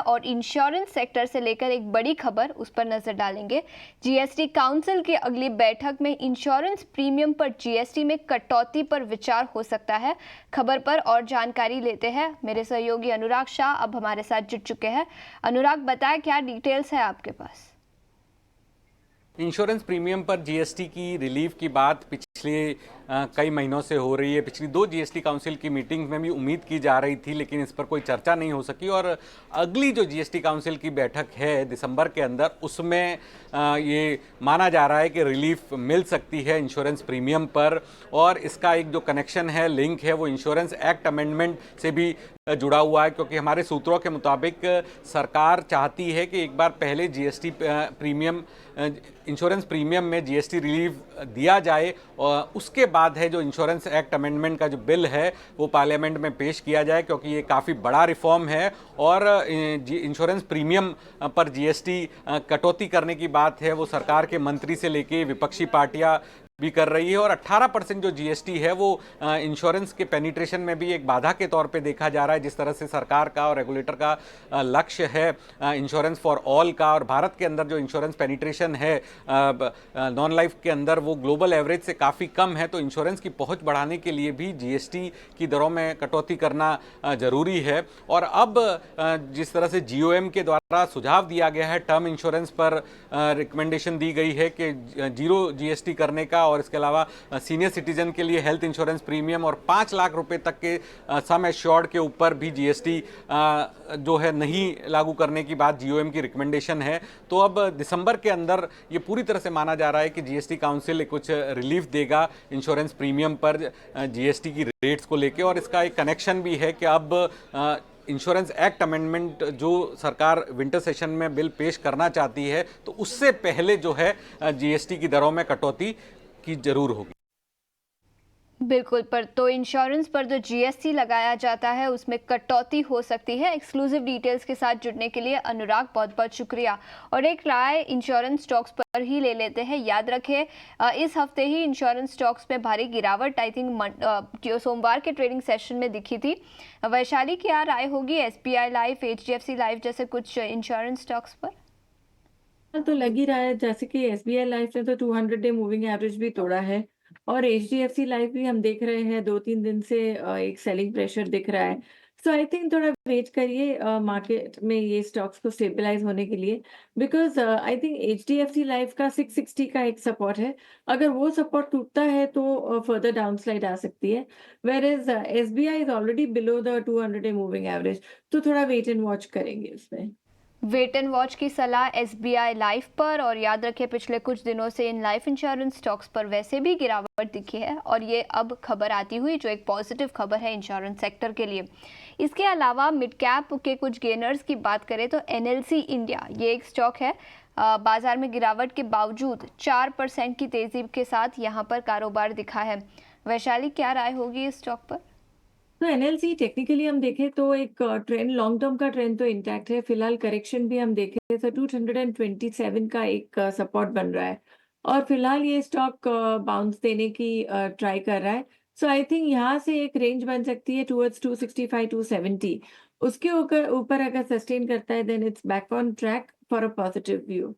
और insurance sector से लेकर एक बड़ी खबर, उस पर नजर डालेंगे। जीएसटी काउंसिल की अगली बैठक में इंश्योरेंस प्रीमियम पर जीएसटी में कटौती पर विचार हो सकता है। खबर पर और जानकारी लेते हैं। मेरे सहयोगी अनुराग शाह अब हमारे साथ जुड़ चुके हैं। अनुराग, बताएं क्या डिटेल्स है आपके पास? इंश्योरेंस प्रीमियम पर जीएसटी की रिलीफ की बात पिछले कई महीनों से हो रही है। पिछली 2 जीएसटी काउंसिल की मीटिंग में भी उम्मीद की जा रही थी, लेकिन इस पर कोई चर्चा नहीं हो सकी। और अगली जो जीएसटी काउंसिल की बैठक है दिसंबर के अंदर, उसमें ये माना जा रहा है कि रिलीफ मिल सकती है इंश्योरेंस प्रीमियम पर। और इसका एक जो कनेक्शन है, लिंक है, वो इंश्योरेंस एक्ट अमेंडमेंट से भी जुड़ा हुआ है, क्योंकि हमारे सूत्रों के मुताबिक सरकार चाहती है कि एक बार पहले जीएसटी प्रीमियम इंश्योरेंस प्रीमियम में जीएसटी रिलीफ दिया जाए और उसके बाद है जो इंश्योरेंस एक्ट अमेंडमेंट का जो बिल है वो पार्लियामेंट में पेश किया जाए, क्योंकि ये काफ़ी बड़ा रिफॉर्म है। और इंश्योरेंस प्रीमियम पर जीएसटी कटौती करने की बात है वो सरकार के मंत्री से लेके विपक्षी पार्टियां भी कर रही है। और 18% जो जीएसटी है वो इंश्योरेंस के पेनिट्रेशन में भी एक बाधा के तौर पे देखा जा रहा है। जिस तरह से सरकार का और रेगुलेटर का लक्ष्य है इंश्योरेंस फॉर ऑल का, और भारत के अंदर जो इंश्योरेंस पेनिट्रेशन है नॉन लाइफ के अंदर वो ग्लोबल एवरेज से काफ़ी कम है। तो इंश्योरेंस की पहुंच बढ़ाने के लिए भी जीएसटी की दरों में कटौती करना जरूरी है। और अब जिस तरह से जीओएम के द्वारा सुझाव दिया गया है, टर्म इंश्योरेंस पर रिकमेंडेशन दी गई है कि जीरो जीएसटी करने का, और इसके अलावा सीनियर सिटीजन के लिए हेल्थ इंश्योरेंस प्रीमियम और 5 लाख रुपए तक के सम एश्योर्ड के ऊपर भी जीएसटी जो है नहीं लागू करने की बात जीओएम की रिकमेंडेशन है। तो अब दिसंबर के अंदर ये पूरी तरह से माना जा रहा है कि जीएसटी काउंसिल कुछ रिलीफ देगा इंश्योरेंस प्रीमियम पर जीएसटी की रेट्स को लेके। और इसका एक कनेक्शन भी है कि अब इंश्योरेंस एक्ट अमेंडमेंट जो सरकार विंटर सेशन में बिल पेश करना चाहती है, तो उससे पहले जो है जीएसटी की दरों में कटौती की जरूर होगी। बिल्कुल, पर तो इंश्योरेंस पर जो जीएसटी लगाया जाता है उसमें कटौती हो सकती है। एक्सक्लूसिव डिटेल्स के साथ जुड़ने के लिए अनुराग, बहुत बहुत शुक्रिया। और एक राय इंश्योरेंस स्टॉक्स पर ही ले लेते हैं। याद रखें, इस हफ्ते ही इंश्योरेंस स्टॉक्स में भारी गिरावट आई थिंक सोमवार के ट्रेडिंग सेशन में दिखी थी। वैशाली, क्या राय होगी एसबीआई लाइफ, एचडीएफसी लाइफ जैसे कुछ इंश्योरेंस स्टॉक्स पर? तो लग ही रहा है जैसे कि एसबीआई लाइफ ने तो 200 डे मूविंग एवरेज भी तोड़ा है, और एचडीएफसी लाइफ भी हम देख रहे हैं 2-3 दिन से एक सेलिंग प्रेशर दिख रहा है। सो आई थिंक थोड़ा वेट करिए मार्केट में ये स्टॉक्स को स्टेबलाइज होने के लिए, because I think HDFC life का 660 का एक सपोर्ट है। अगर वो सपोर्ट टूटता है तो फर्दर डाउनस्लाइड आ सकती है, whereas SBI is already below the 200 day moving average. तो थोड़ा वेट एंड वॉच करेंगे उसमें। वेट एंड वॉच की सलाह एसबीआई लाइफ पर। और याद रखें, पिछले कुछ दिनों से इन लाइफ इंश्योरेंस स्टॉक्स पर वैसे भी गिरावट दिखी है, और ये अब खबर आती हुई जो एक पॉजिटिव खबर है इंश्योरेंस सेक्टर के लिए। इसके अलावा मिड कैप के कुछ गेनर्स की बात करें तो एनएलसी इंडिया, ये एक स्टॉक है। बाजार में गिरावट के बावजूद 4% की तेजी के साथ यहाँ पर कारोबार दिखा है। वैशाली, क्या राय होगी इस स्टॉक पर? तो एनएलसी टेक्निकली हम देखें तो एक ट्रेंड, लॉन्ग टर्म का ट्रेंड तो इंटैक्ट है। फिलहाल करेक्शन भी हम देखें तो 227 का एक सपोर्ट बन रहा है, और फिलहाल ये स्टॉक बाउंस देने की ट्राई कर रहा है। सो आई थिंक यहाँ से एक रेंज बन सकती है टूवर्ड्स 265-270। उसके ऊपर ऊपर अगर सस्टेन करता है then it's back on track for a positive view.